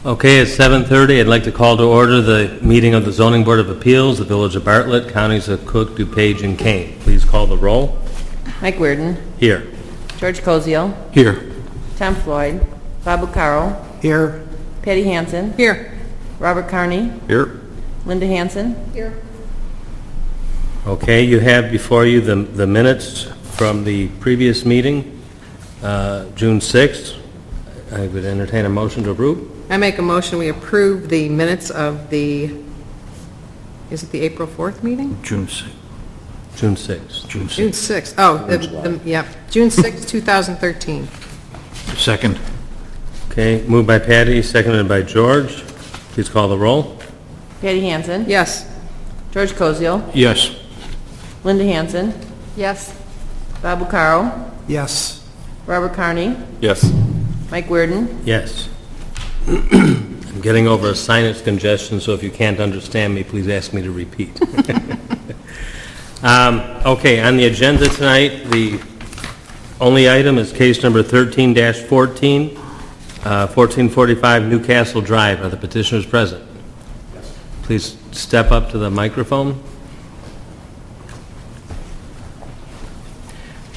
Okay, it's 7:30. I'd like to call to order the meeting of the Zoning Board of Appeals, the Village of Bartlett, Counties of Cook, DuPage, and Kane. Please call the roll. Mike Weirden. Here. George Cozio. Here. Tom Floyd. Bob Bucaro. Here. Patty Hansen. Here. Robert Carney. Here. Linda Hansen. Here. Okay, you have before you the minutes from the previous meeting, June 6th. I would entertain a motion to approve. I make a motion we approve the minutes of the, is it the April 4th meeting? June 6th. June 6th. June June 6th. 6th. Oh, yep. June 6th, 2013. Second. Okay, moved by Patty, seconded by George. Please call the roll. Patty Hansen. Yes. George Cozio. Yes. Linda Hansen. Yes. Bob Bucaro. Yes. Robert Carney. Yes. Mike Weirden. Yes. I'm getting over a sinus congestion, so if you can't understand me, please ask me to repeat. Okay, on the agenda tonight, the only item is case number 13-14, 1445 Newcastle Drive. Are the petitioners present? Please step up to the microphone.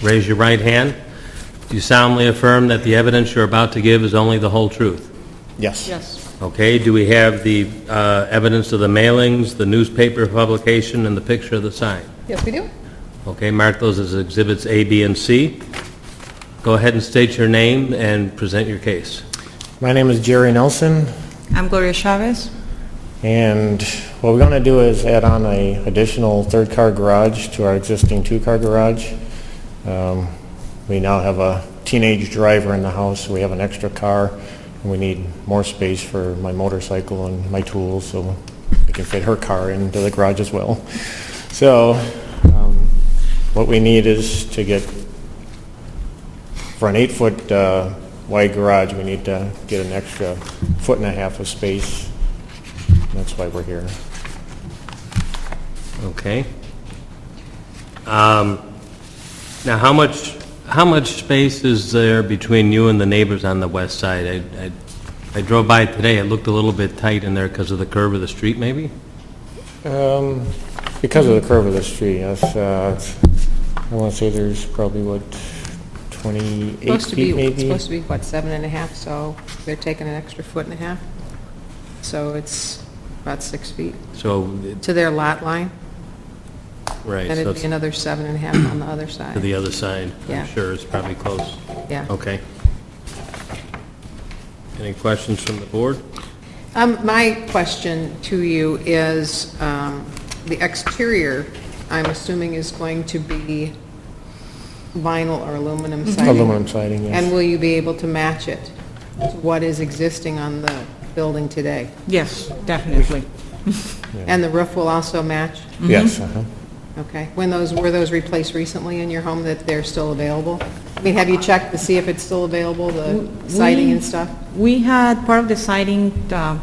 Raise your right hand. Do you solemnly affirm that the evidence you're about to give is only the whole truth? Yes. Yes. Okay, do we have the evidence of the mailings, the newspaper publication, and the picture of the sign? Yes, we do. Okay, mark those as exhibits A, B, and C. Go ahead and state your name and present your case. My name is Jerry Nelson, I'm Gloria Chavez. and what we're going to do is add on a additional third-car garage to our existing two-car garage. We now have a teenage driver in the house, so we have an extra car, and we need more space for my motorcycle and my tools, so we can fit her car into the garage as well. So what we need is to get, for an 8-foot wide garage, we need to get an extra 1.5 feet of space. That's why we're here. Okay. Now, how much space is there between you and the neighbors on the west side? I drove by today. It looked a little bit tight in there because of the curve of the street, maybe? Because of the curve of the street, yes. I want to say there's probably, 28 feet maybe? It's supposed to be, 7.5, so they're taking an extra 1.5 feet. So it's about 6 feet So, to their lot line, right, and so it'd it's be another 7.5 on the other to side. the other side. Yeah. I'm sure it's probably close. Yeah. Okay. Any questions from the board? My question to you is, the exterior, I'm assuming, is going to be vinyl or aluminum siding? Aluminum siding, yes. And will you be able to match it to what is existing on the building today? Yes, definitely. And the roof will also match? Yes, Okay. Were those replaced recently in your home, that they're still available? I mean, have you checked to see if it's still available, the siding and stuff? We had part of the siding that,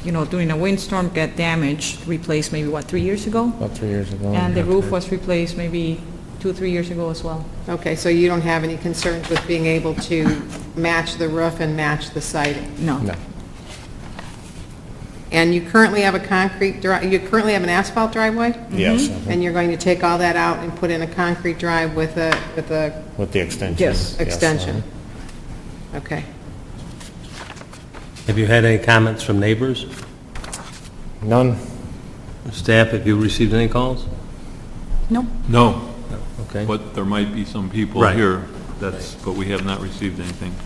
during a windstorm got damaged, replaced maybe, 3 years ago? about 3 years ago. And the roof was replaced maybe 2 or 3 years ago as well. Okay, so you don't have any concerns with being able to match the roof and match the siding? No. No. And you currently have you currently have an asphalt driveway? Yes, And you're going to take all that out and put in a concrete drive with a with the extension. Yes. extension? Okay. Have you had any comments from neighbors? None? Staff, have you received any calls? No. No, Okay. but there might be some people Right. here, but we have not received anything.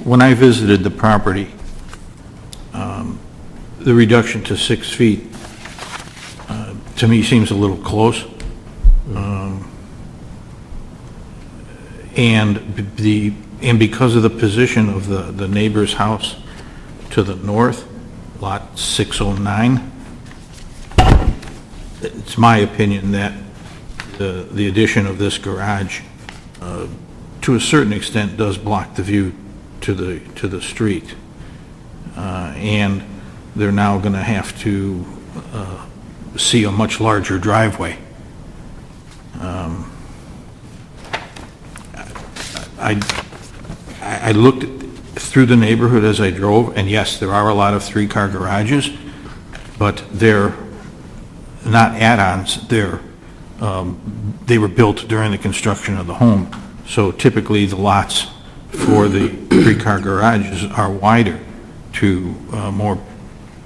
When I visited the property, the reduction to 6 feet, to me, seems a little close. And because of the position of the neighbor's house to the north, lot 609, it's my opinion that the addition of this garage, to a certain extent, does block the view to the street. And they're now going to have to see a much larger driveway. I looked through the neighborhood as I drove, and yes, there are a lot of three-car garages, but they're not add-ons, they were built during the construction of the home. So typically, the lots for the three-car garages are wider to more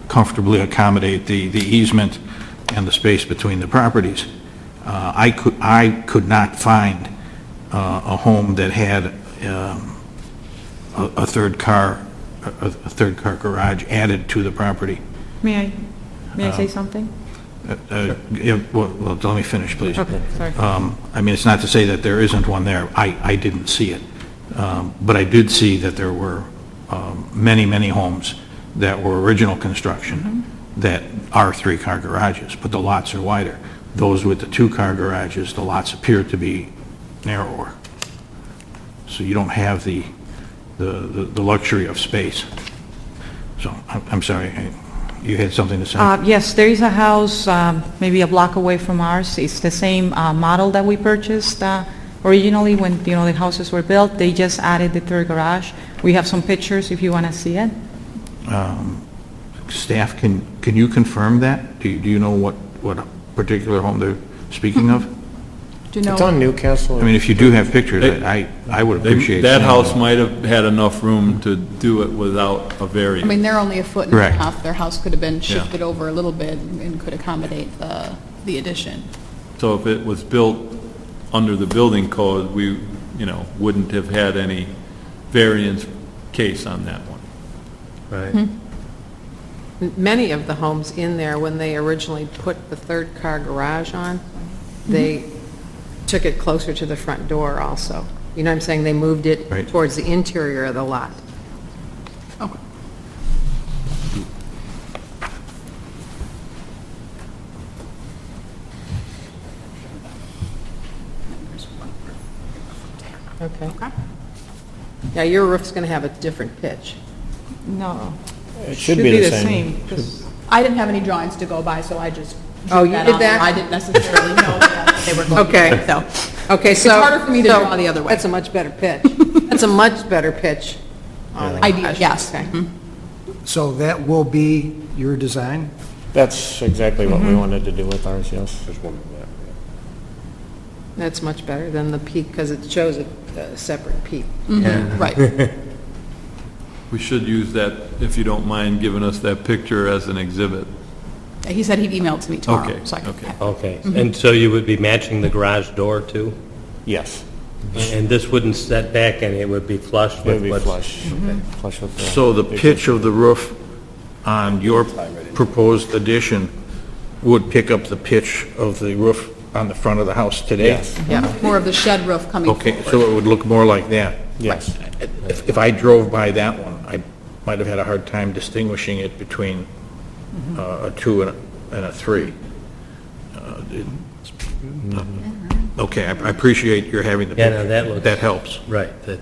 comfortably accommodate the easement and the space between the properties. I could not find a home that had a third car garage added to the property. May I say something? Yeah, well, let me finish, please. Okay, sorry. I mean, it's not to say that there isn't one there. I didn't see it. But I did see that there were many, many homes that were original construction that are three-car garages, but the lots are wider. Those with the two-car garages, the lots appear to be narrower. So you don't have the luxury of space. So, I'm sorry, you had something to say? Yes, there is a house maybe a block away from ours. It's the same model that we purchased originally when, the houses were built. They just added the third garage. We have some pictures if you want to see it. Staff, can you confirm that? Do you know what particular home they're speaking of? Do you know? It's on Newcastle. I mean, if you do have pictures, I would appreciate That seeing house them. might have had enough room to do it without a I variance. mean, they're only a foot and a Correct. half. Their house could have been shifted over a little bit and could accommodate the addition. So if it was built under the building code, we, wouldn't have had any variance case on that one. Right. Many of the homes in there, when they originally put the third-car garage on, they took it closer to the front door also. You know what I'm saying? They moved it Right. towards the interior of the lot. Okay. Okay. Now, your roof's going to have a different pitch. No. It should be the same. 'cause- I didn't have any drawings to go by, so I just Oh, drew you that did on that? there. I didn't necessarily know that they were going to Okay. do it, so. Okay, so... harder for me to draw the other way. That's a much better pitch. That's a much better pitch. on the Idea, garage. yes. Okay. So that will be your design? That's exactly what we wanted to do with ours, yes. That's much better than the peak, because it shows a separate peak. Right. We should use that, if you don't mind giving us that picture as an exhibit. He said he'd email it to me tomorrow. Okay, So I can- okay. Okay, and so you would be matching the garage door too? Yes. And this wouldn't set back any, it would be flush It with would be what's... flush. Flush with the... So the pitch of the roof on your proposed addition would pick up the pitch of the roof on the front of the house today? Yes. Yeah, more of the shed roof coming Okay, forward. so it would look more like that? Yes. If I drove by that one, I might have had a hard time distinguishing it between a 2 and a 3. Okay, I appreciate your having the Yeah, picture. no, that looks- That helps. Right, that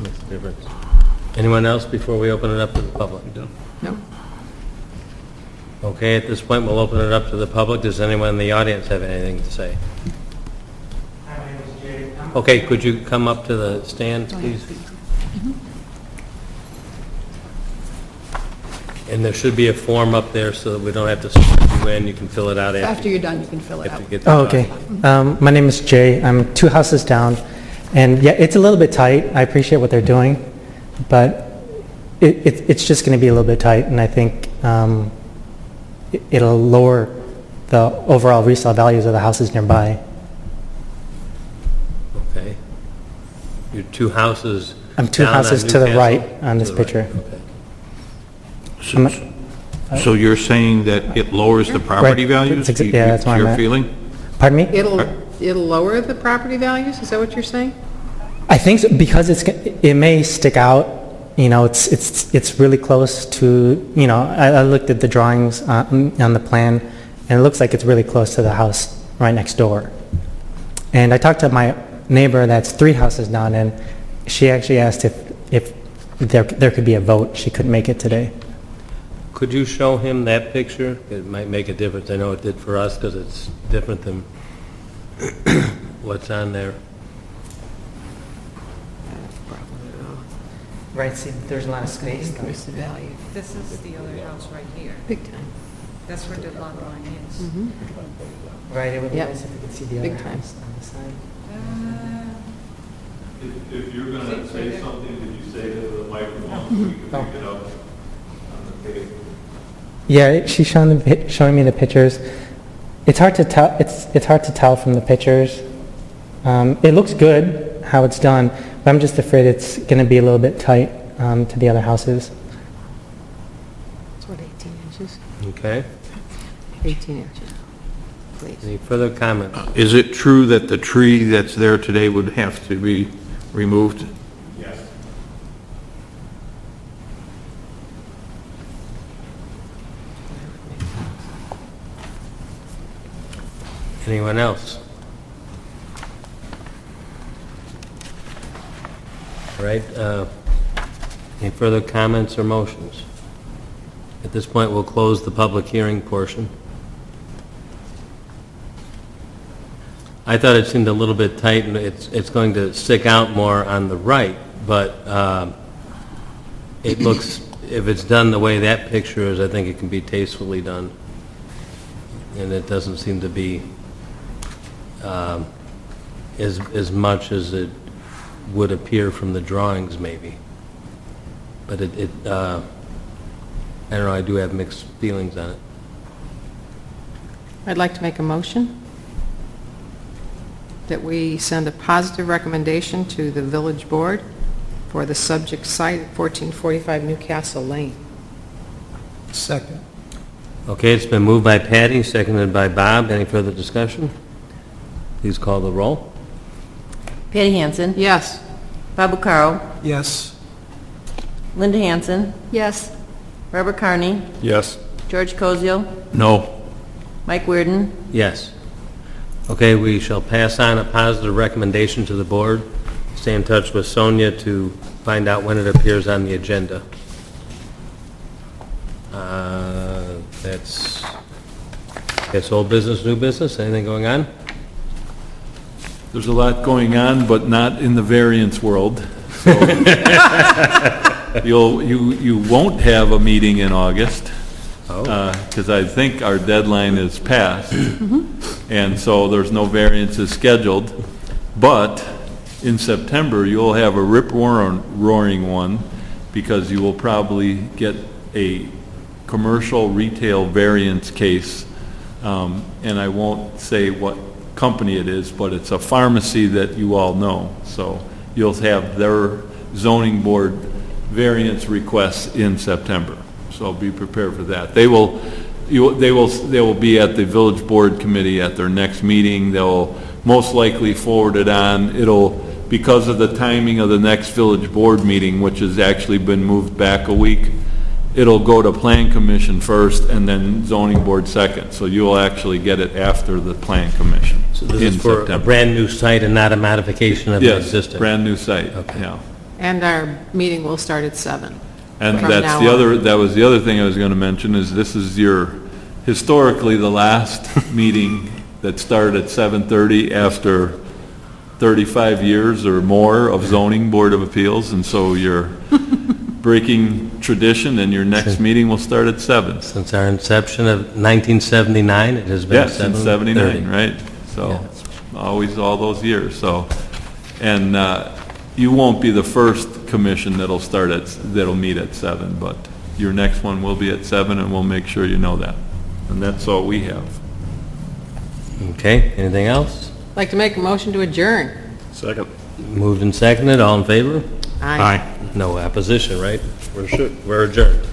makes a difference. Anyone else before we open it up to the public? No? Okay, at this point, we'll open it up to the public. Does anyone in the audience have anything to say? Okay, could you come up to the stand, please? And there should be a form up there so that we don't have to swear you in. You can fill it out After after you're done, you can fill it out. you get the Oh, okay. My name is Jay. I'm 2 houses down, and yeah, it's a little bit tight. I appreciate what they're doing, but it's just going to be a little bit tight, and I think it'll lower the overall resale values of the houses nearby. Okay. Your 2 houses... I'm 2 down on houses to the Newcastle? right on To this the right, picture. okay. So you're saying that it lowers the property Right. values? That's yeah, that's what I'm Your at. feeling? Pardon me? It'll lower the property values? Is that what you're saying? I think so, because it may stick out. It's really close to. I looked at the drawings on the plan, and it looks like it's really close to the house right next door. And I talked to my neighbor that's 3 houses down, and she actually asked if there could be a vote. She couldn't make it today. Could you show him that picture? It might make a difference. I know it did for us because it's different than what's on there. Right, see, there's a lot of space. Increase the value, This is the other house right here. big time. That's where the lot line is. Right, it would be Yep. nice if we could see the Big other time. house on the side. If you're going to say something, did you say to the microphone so we can pick it up on the tape? Yeah, she's showing me the pictures. It's hard to tell. It's hard to tell from the pictures. It looks good how it's done, but I'm just afraid it's going to be a little bit tight to the other houses. It's what, 18 inches? Okay. 18 inches, please. Any further comments? Is it true that the tree that's there today would have to be removed? Yes. Anyone else? All right, any further comments or motions? At this point, we'll close the public hearing portion. I thought it seemed a little bit tight, and it's going to stick out more on the right, but it looks, if it's done the way that picture is, I think it can be tastefully done. And it doesn't seem to be as much as it would appear from the drawings, maybe. But I don't know, I do have mixed feelings on it. I'd like to make a motion that we send a positive recommendation to the village board for the subject site at 1445 Newcastle Lane. Second. Okay, it's been moved by Patty, seconded by Bob. Any further discussion? Please call the roll. Patty Hansen. Yes. Bob Carl. Yes. Linda Hansen. Yes. Robert Carney. Yes. George Kosio. No. Mike Werden. Yes. Okay, we shall pass on a positive recommendation to the board. Stay in touch with Sonia to find out when it appears on the agenda. That's old business, new business. Anything going on? There's a lot going on, but not in the variance world. So you won't have a meeting in August, because I think our deadline is passed, and so there's no variances scheduled. But in September, you'll have a rip-roaring one, because you will probably get a commercial retail variance case, and I won't say what company it is, but it's a pharmacy that you all know. So you'll have their zoning board variance requests in September. So be prepared for that. They will be at the village board committee at their next meeting. They'll most likely forward it on. Because of the timing of the next village board meeting, which has actually been moved back a week, it'll go to plan commission first and then zoning board second. So you'll actually get it after the plan commission. So this in is for September. a brand-new site and not a modification of an Yes, existing? brand new site, Okay. yeah. And our meeting will start at 7. And From that's now the on. other, that was the other thing I was going to mention, is this is historically the last meeting that started at 7:30 after 35 years or more of zoning board of appeals, and so you're breaking tradition, and your next meeting will start at 7. Since our inception of 1979, it has been Yeah, since 79, 7:30. right? So, Yeah. always all those years, so. And you won't be the first commission that'll meet at 7, but your next one will be at 7, and we'll make sure you know that. And that's all we have. Okay, anything else? I'd like to make a motion to adjourn. Second. Moved and seconded, all in favor? Aye. No opposition, right? We're adjourned.